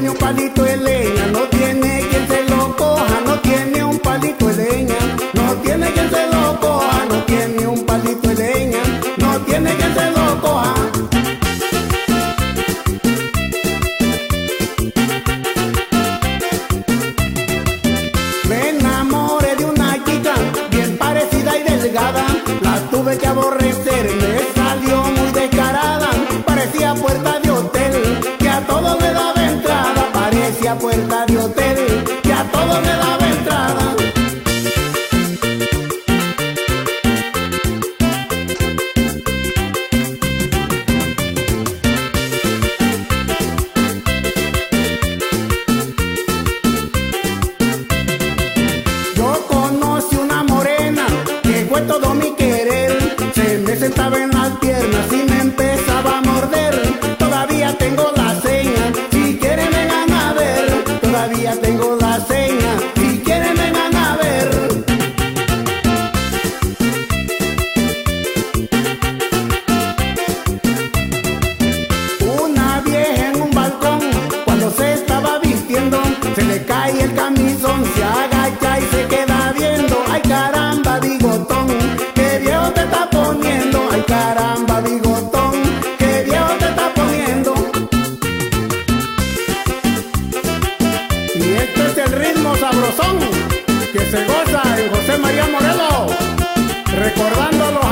tiene un palito de leña, no tiene quien se lo coja, no tiene un palito de leña, no tiene quien se lo coja, no tiene un palito de leña, no tiene quien se lo coja. Me enamoré de una chica bien parecida y delgada, la tuve que aborrecer, me salió muy descarada, parecía puerta de hotel, que a todo le daba entrada, parecía puerta de hotel, que a todo le daba entrada. Yo conocí una morena que fue todo mi querer, se me sentaba en las piernas y me empezaba a morder. Todavía tengo la seña, si quieren vengan a ver. Todavía tengo la seña, si quieren vengan a ver. Una vieja en un balcón, cuando se estaba vistiendo, se le cae el camisón, se agacha y se queda viendo. Ay caramba, bigotón, qué viejo te está poniendo. Ay caramba, bigotón, qué viejo te está poniendo. Y este es el ritmo sabrosón que se goza en José María Morelos, recordando a los